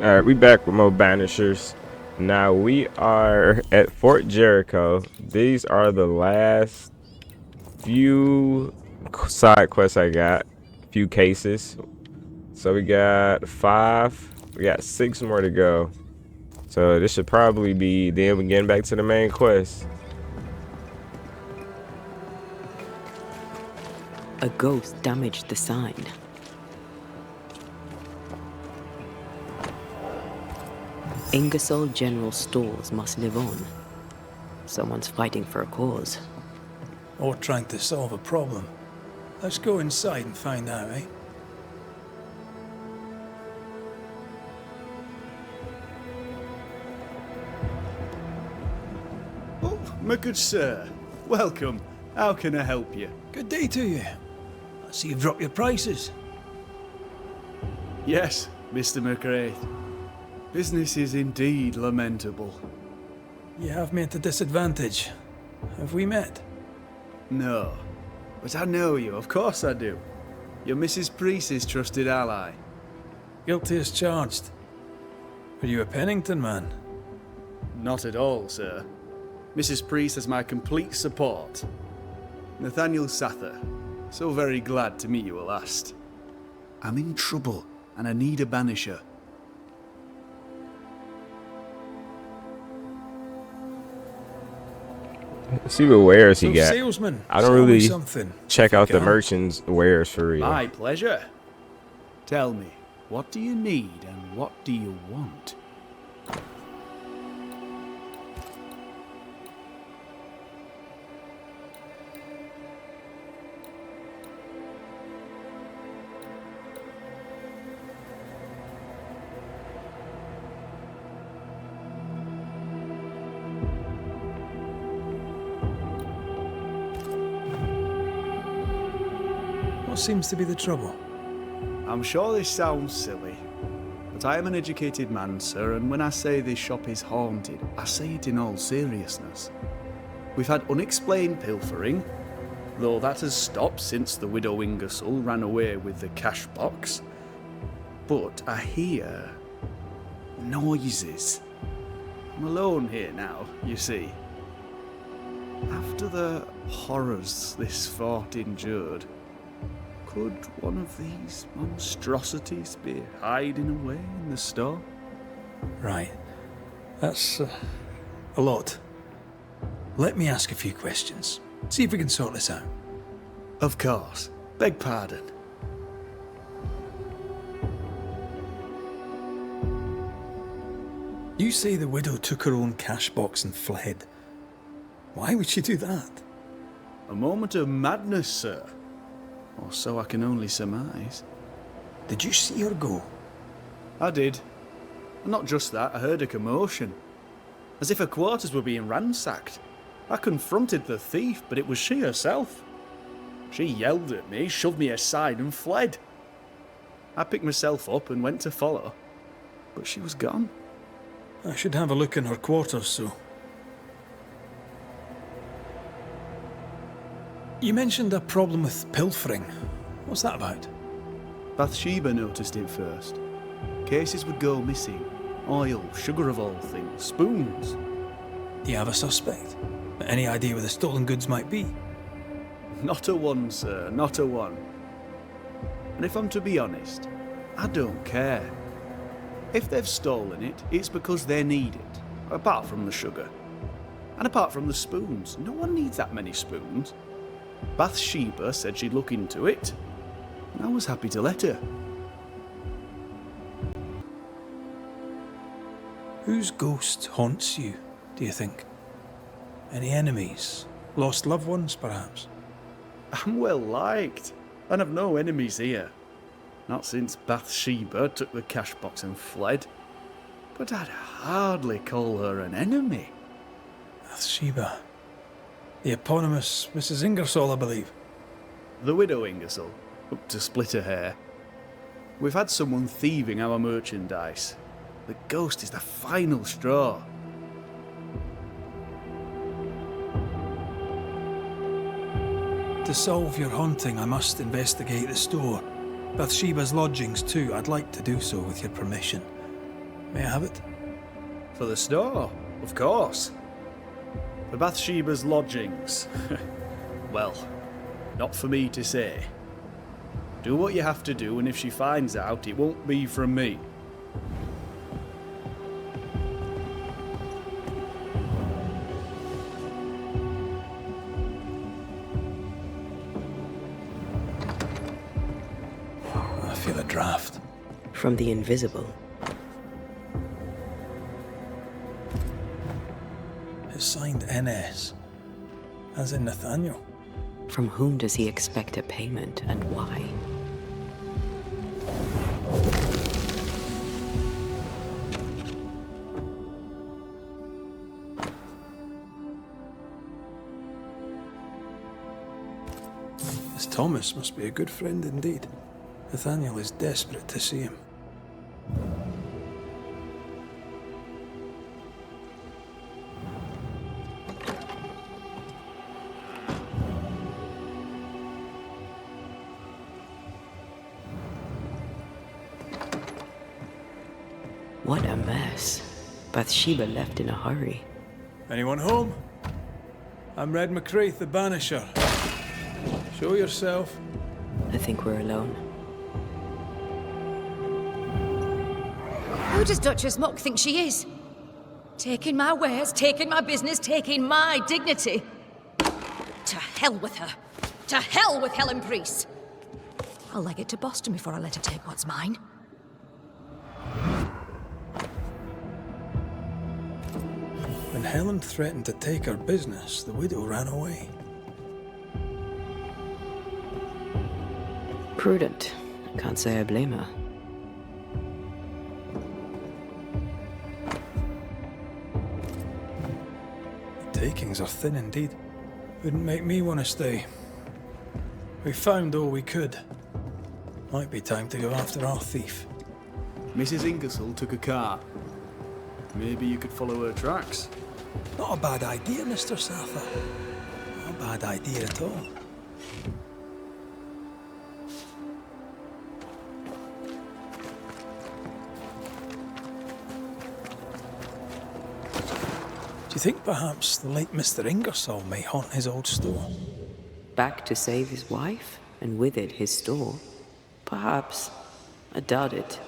Alright, we back with more Banishers. Now we are at Fort Jericho. These are the last few side quests I got. Few cases. So we got 5. We got 6 more to go. So this should probably be then we getting back to the main quest. A ghost damaged the sign. Ingersoll General Stores must live on. Someone's fighting for a cause. Or trying to solve a problem. Let's go inside and find out, eh? Oh, my good sir. Welcome. How can I help you? Good day to you. I see you've dropped your prices. Yes, Mr. McRae. Business is indeed lamentable. You have me at a disadvantage. Have we met? No, but I know you, of course I do. You're Mrs. Priest's trusted ally. Guilty as charged. Are you a Pennington man? Not at all, sir. Mrs. Priest has my complete support. Nathaniel Sather, so very glad to meet you at last. I'm in trouble, and I need a banisher. Let's see what wares he So, got. salesman, I don't sell me really something. check out the Huh? merchant's wares for real. My pleasure. Tell me, what do you need and what do you want? What seems to be the trouble? I'm sure this sounds silly, but I am an educated man, sir, and when I say this shop is haunted, I say it in all seriousness. We've had unexplained pilfering, though that has stopped since the widow Ingersoll ran away with the cash box. But I hear noises. I'm alone here now, you see. After the horrors this fort endured, could one of these monstrosities be hiding away in the store? Right. That's a lot. Let me ask a few questions. See if we can sort this out. Of course. Beg pardon. You say the widow took her own cash box and fled. Why would she do that? A moment of madness, sir. Or so I can only surmise. Did you see her go? I did. And not just that, I heard a commotion. As if her quarters were being ransacked. I confronted the thief, but it was she herself. She yelled at me, shoved me aside and fled. I picked myself up and went to follow, but she was gone. I should have a look in her quarters, so. You mentioned a problem with pilfering. What's that about? Bathsheba noticed it first. Cases would go missing. Oil, sugar of all things, spoons. Do you have a suspect? Any idea where the stolen goods might be? Not a one, sir, not a one. And if I'm to be honest, I don't care. If they've stolen it, it's because they need it. Apart from the sugar. And apart from the spoons. No one needs that many spoons. Bathsheba said she'd look into it, and I was happy to let her. Whose ghost haunts you, do you think? Any enemies? Lost loved ones, perhaps? I'm well liked, and I've no enemies here. Not since Bathsheba took the cash box and fled. But I'd hardly call her an enemy. Bathsheba. The eponymous Mrs. Ingersoll, I believe. The widow Ingersoll, up to split her hair. We've had someone thieving our merchandise. The ghost is the final straw. To solve your haunting, I must investigate the store. Bathsheba's lodgings too. I'd like to do so with your permission. May I have it? For the store, of course. For Bathsheba's lodgings. Well, not for me to say. Do what you have to do, and if she finds out, it won't be from me. I feel a draft. From the invisible. It's signed NS, as in Nathaniel. From whom does he expect a payment, and why? This Thomas must be a good friend indeed. Nathaniel is desperate to see him. What a mess. Bathsheba left in a hurry. Anyone home? I'm Red McCraith, the Banisher. Show yourself. I think we're alone. Who does Duchess Muck think she is? Taking my wares, taking my business, taking my dignity. To hell with her. To hell with Helen Priest. I'll leg it to Boston before I let her take what's mine. When Helen threatened to take her business, the widow ran away. Prudent. I can't say I blame her. The takings are thin indeed. Wouldn't make me want to stay. We found all we could. Might be time to go after our thief. Mrs. Ingersoll took a car. Maybe you could follow her tracks. Not a bad idea, Mr. Sather. Not a bad idea at all. Do you think perhaps the late Mr. Ingersoll may haunt his old store? Back to save his wife, and with it his store? Perhaps. I doubt it.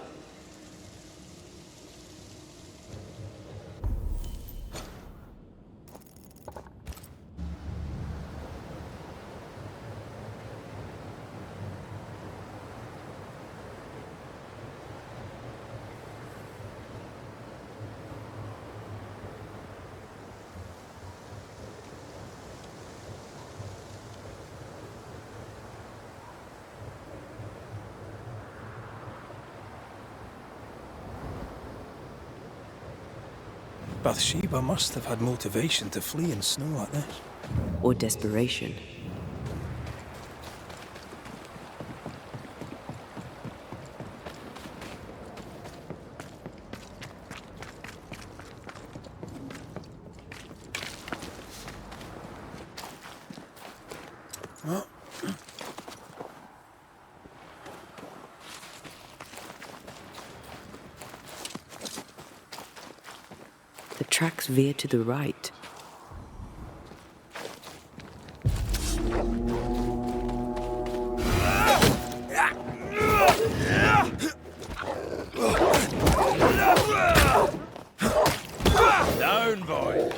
Bathsheba must have had motivation to flee in snow like this. Or desperation. Well, The tracks veer to the right. Down, boy.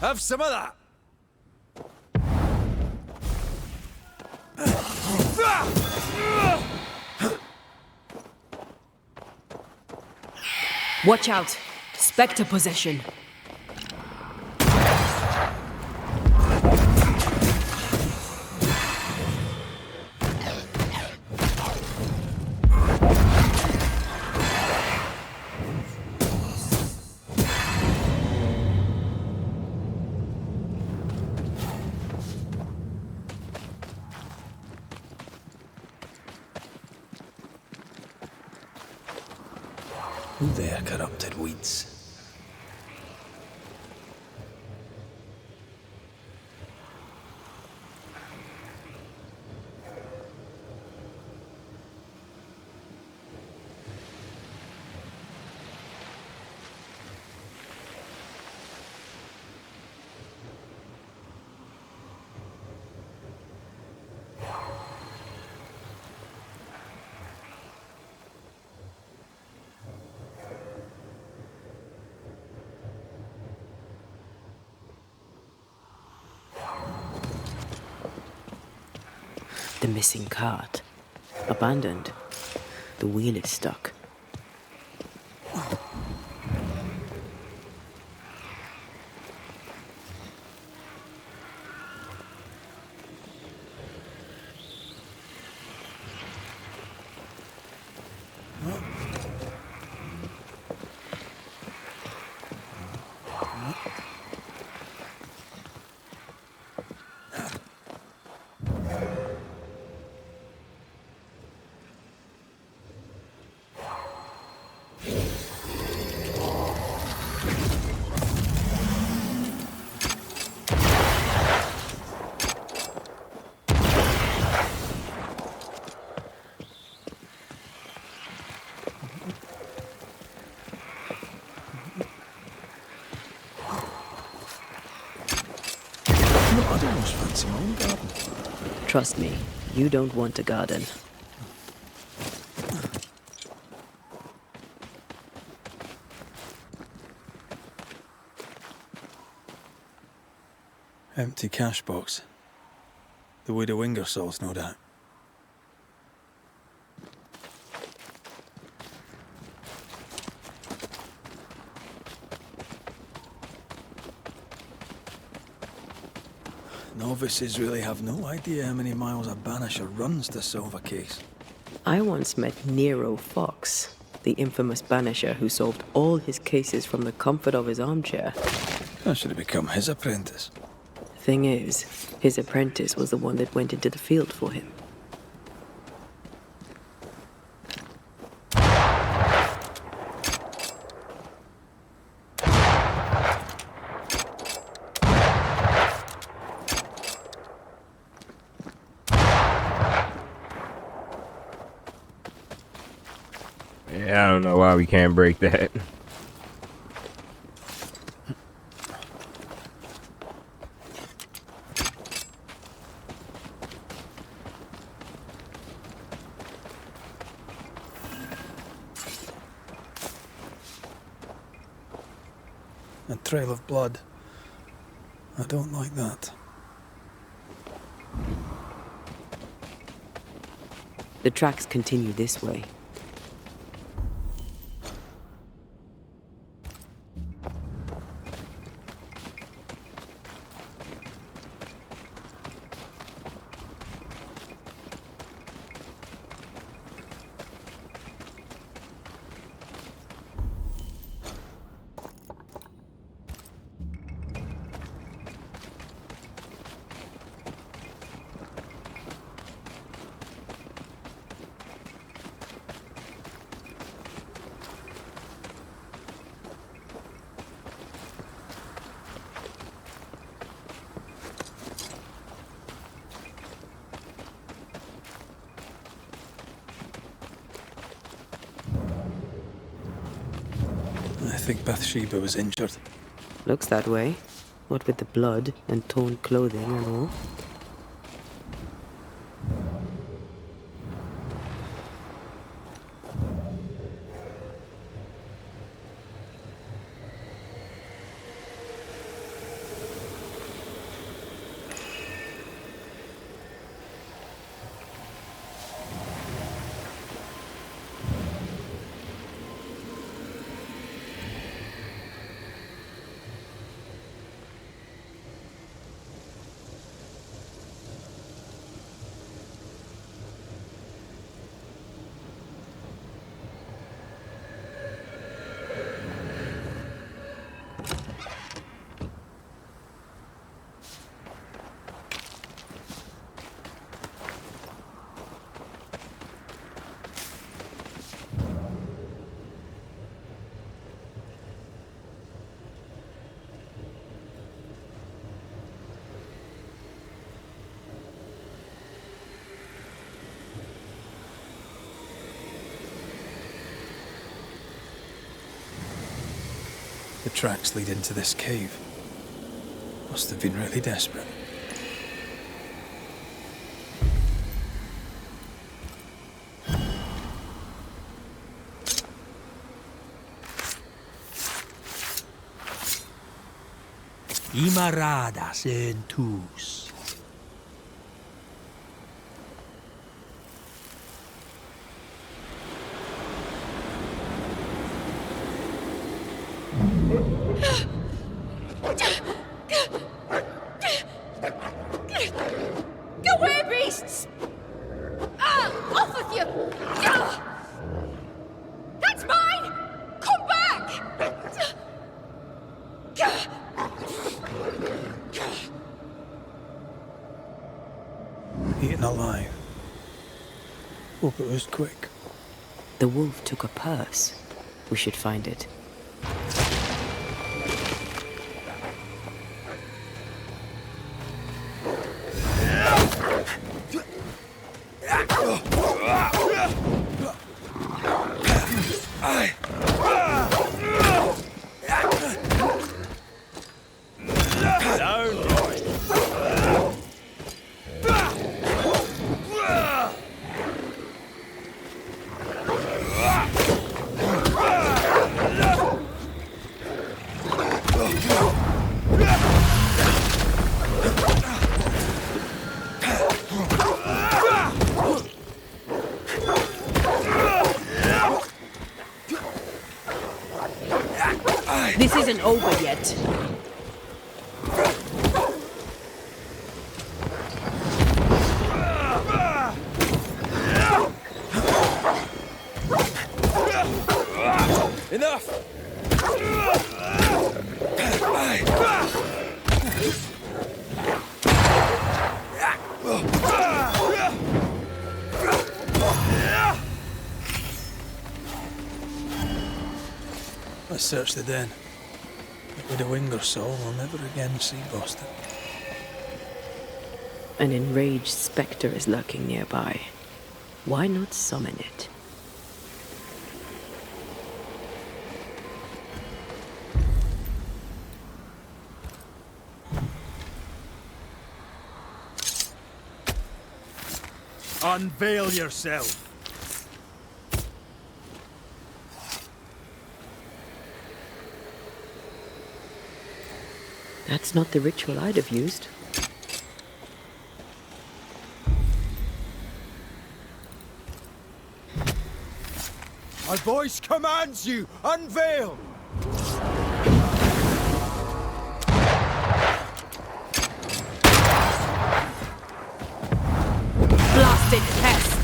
Have some of that. Watch out! Spectre possession! who there corrupted weeds? The missing cart. Abandoned. The wheel is stuck. I'd almost fancy my own garden. Trust me, you don't want a garden. Empty cash box. The widow Ingersoll's, no doubt. Novices really have no idea how many miles a Banisher runs to solve a case. I once met Nero Fox, the infamous Banisher who solved all his cases from the comfort of his armchair. I should have become his apprentice. Thing is, his apprentice was the one that went into the field for him. Yeah, I don't know why we can't break that. A trail of blood. I don't like that. The tracks continue this way. I think Bathsheba was injured. Looks that way. What with the blood and torn clothing and all. The tracks lead into this cave. Must have been really desperate. Imaradas en tus. Go away, beasts! Off with you! That's mine! Come back! Eaten alive. Hope it was quick. The wolf took a purse. We should find it. This isn't over yet. Enough! Let's search the den. With a wing or so, we'll never again see Boston. An enraged specter is lurking nearby. Why not summon it? Unveil yourself! That's not the ritual I'd have used. My voice commands you! Unveil! Blasted pest!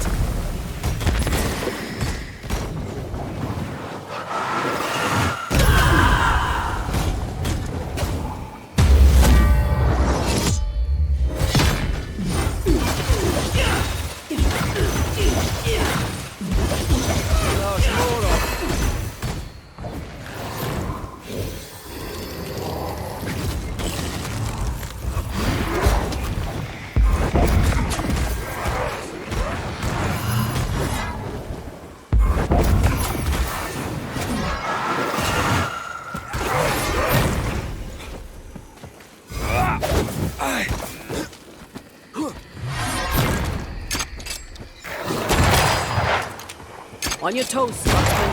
On your toes, Scotsman.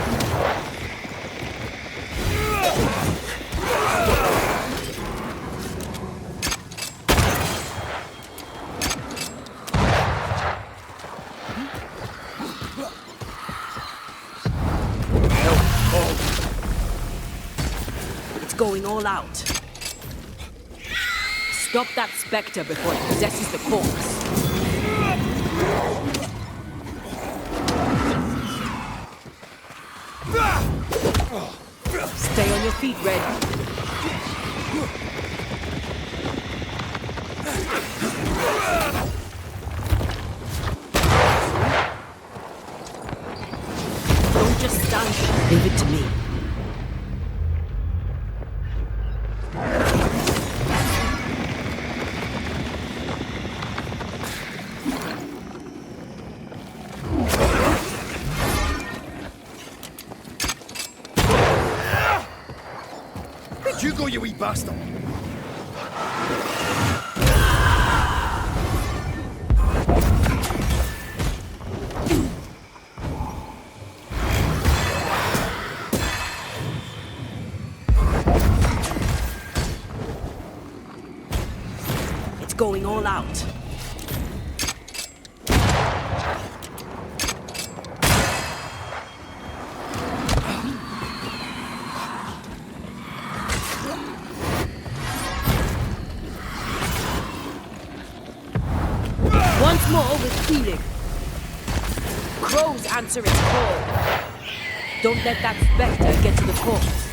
It's going all out. Stop that specter before it possesses the corpse. Stay on your feet, Red. Don't just stand there. Leave it to me. You go, you wee bastard! It's going all out. more with feeling. Crows answer its call. Don't let that specter get to the corpse.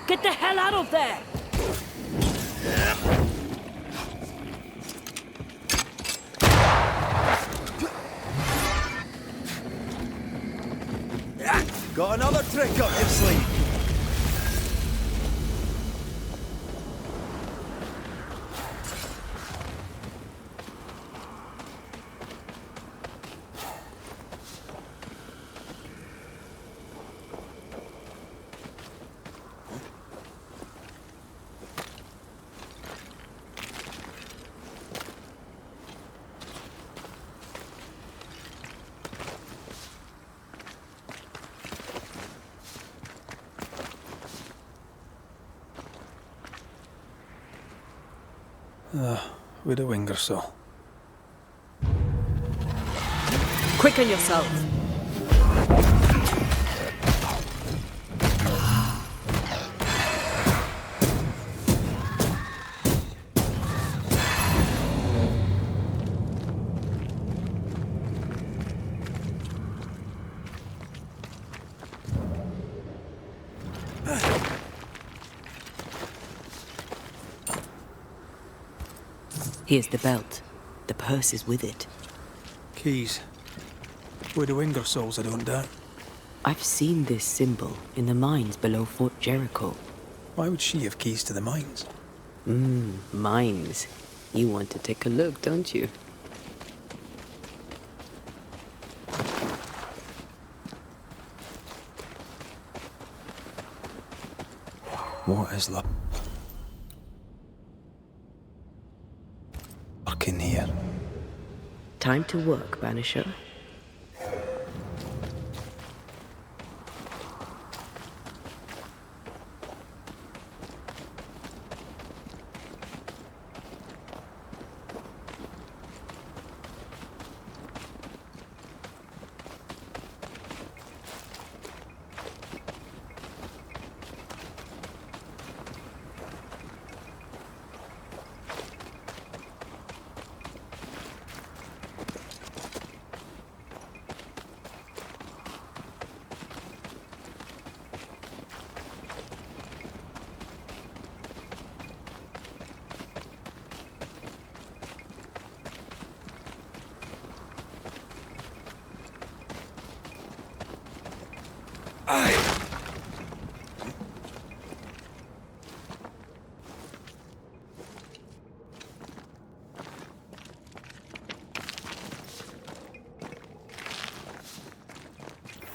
Get the hell out of there! Got another trick up your sleeve. With a Ingersoll. Quicken yourself. Here's the belt. The purse is with it. Keys. With the Ingersolls, I don't doubt. I've seen this symbol in the mines below Fort Jericho. Why would she have keys to the mines? Mines. You want to take a look, don't you? What is in here? Time to work, Banisher.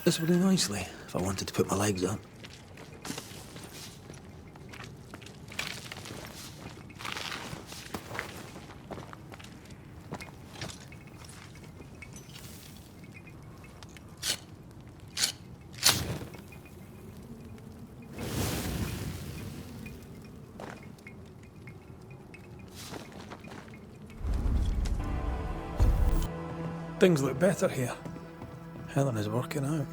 This would do nicely if I wanted to put my legs up. Things look better here. Helen is working out.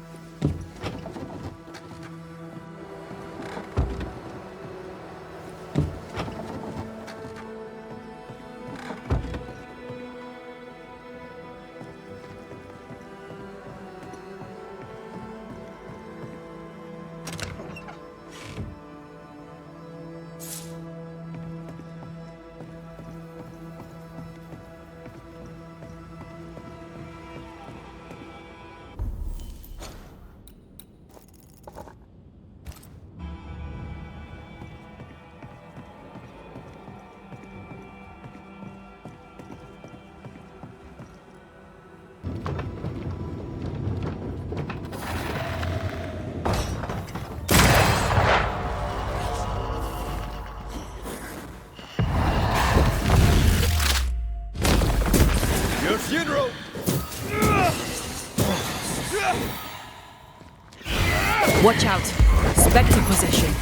Your funeral! Watch out! Spectre possession.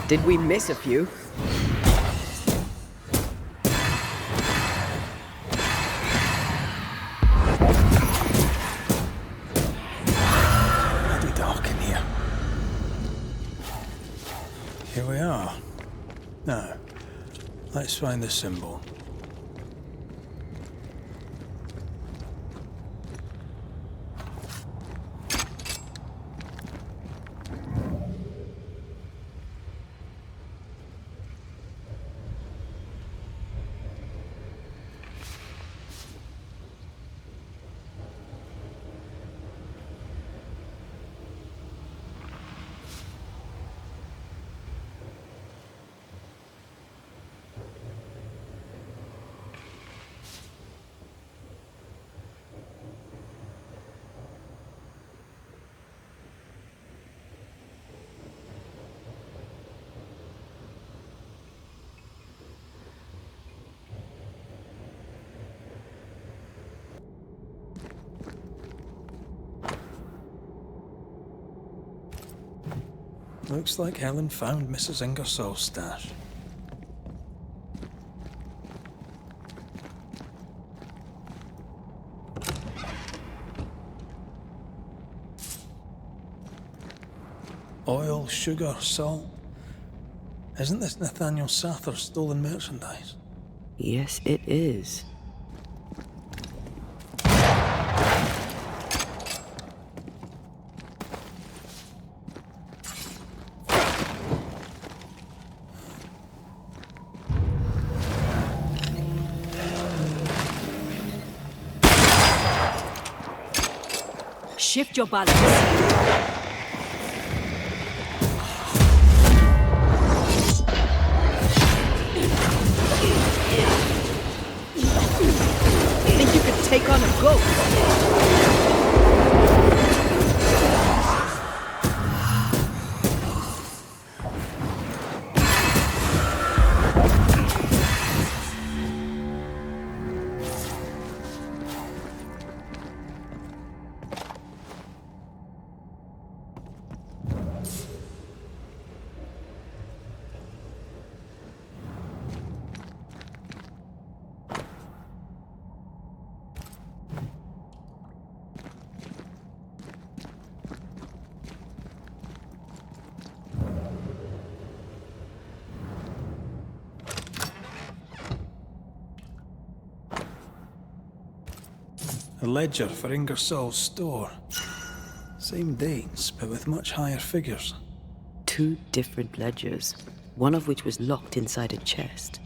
Did we miss a few? Bloody dark in here. Here we are. Now, let's find the symbol. Looks like Helen found Mrs. Ingersoll's stash. Oil, sugar, salt. Isn't this Nathaniel Sather's stolen merchandise? Yes, it is. Shift your balance. Think you could take on a ghost? A ledger for Ingersoll's store. Same dates, but with much higher figures. 2 different ledgers, one of which was locked inside a chest.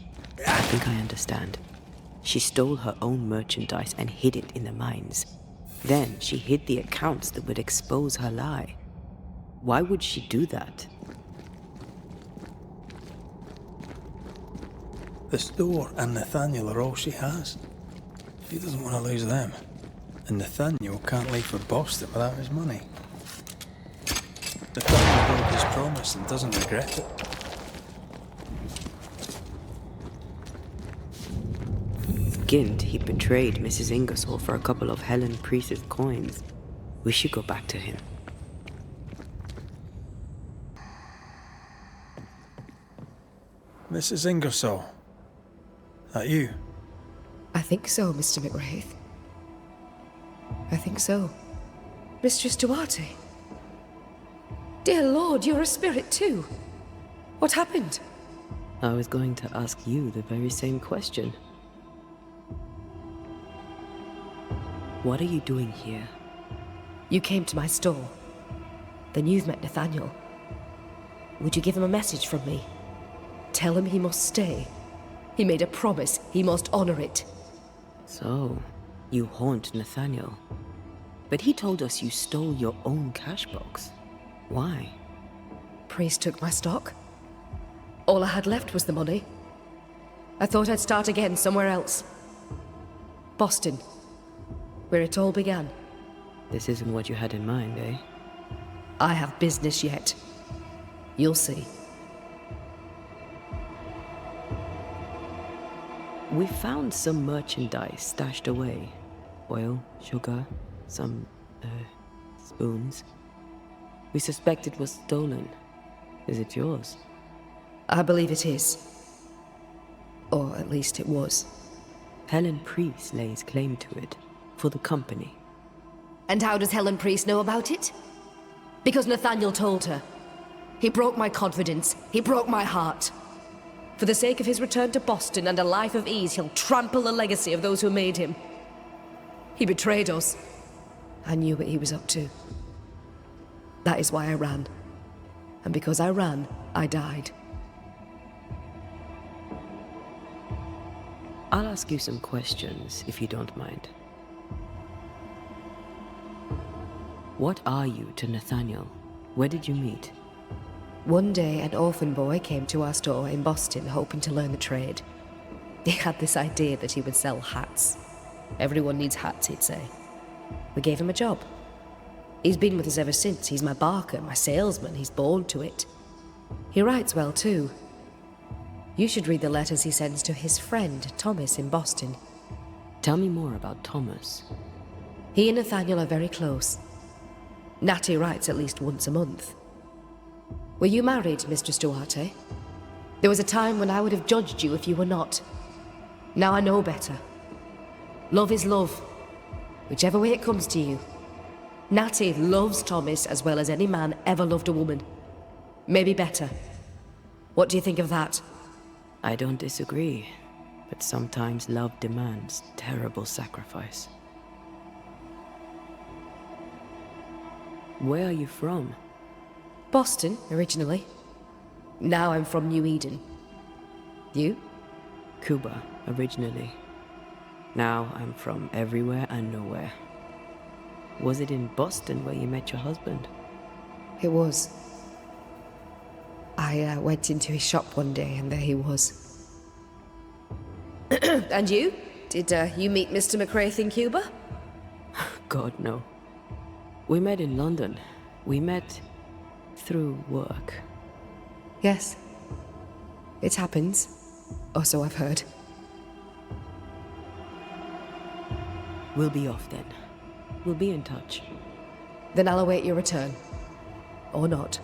I think I understand. She stole her own merchandise and hid it in the mines. Then she hid the accounts that would expose her lie. Why would she do that? The store and Nathaniel are all she has. She doesn't want to lose them. And Nathaniel can't leave for Boston without his money. Nathaniel broke his promise and doesn't regret it. Gint, he betrayed Mrs. Ingersoll for a couple of Helen Priest's coins. We should go back to him. Mrs. Ingersoll. That you? I think so, Mr. McWraith. I think so. Mistress Duarte. Dear Lord, you're a spirit too. What happened? I was going to ask you the very same question. What are you doing here? You came to my store. Then you've met Nathaniel. Would you give him a message from me? Tell him he must stay. He made a promise. He must honor it. So, you haunt Nathaniel. But he told us you stole your own cash box. Why? Priest took my stock. All I had left was the money. I thought I'd start again somewhere else. Boston, where it all began. This isn't what you had in mind, eh? I have business yet. You'll see. We found some merchandise stashed away. Oil, sugar, some, spoons. We suspect it was stolen. Is it yours? I believe it is. Or at least it was. Helen Priest lays claim to it, for the company. And how does Helen Priest know about it? Because Nathaniel told her. He broke my confidence. He broke my heart. For the sake of his return to Boston and a life of ease, he'll trample the legacy of those who made him. He betrayed us. I knew what he was up to. That is why I ran. And because I ran, I died. I'll ask you some questions, if you don't mind. What are you to Nathaniel? Where did you meet? One day, an orphan boy came to our store in Boston hoping to learn the trade. He had this idea that he would sell hats. Everyone needs hats, he'd say. We gave him a job. He's been with us ever since. He's my barker, my salesman. He's born to it. He writes well, too. You should read the letters he sends to his friend, Thomas, in Boston. Tell me more about Thomas. He and Nathaniel are very close. Natty writes at least once a month. Were you married, Mistress Duarte? There was a time when I would have judged you if you were not. Now I know better. Love is love, whichever way it comes to you. Natty loves Thomas as well as any man ever loved a woman. Maybe better. What do you think of that? I don't disagree, but sometimes love demands terrible sacrifice. Where are you from? Boston, originally. Now I'm from New Eden. You? Cuba, originally. Now I'm from everywhere and nowhere. Was it in Boston where you met your husband? It was. I went into his shop one day and there he was. And you? Did you meet Mr. McCraith in Cuba? God, no. We met in London. We met through work. Yes. It happens. Or so I've heard. We'll be off then. We'll be in touch. Then I'll await your return. Or not.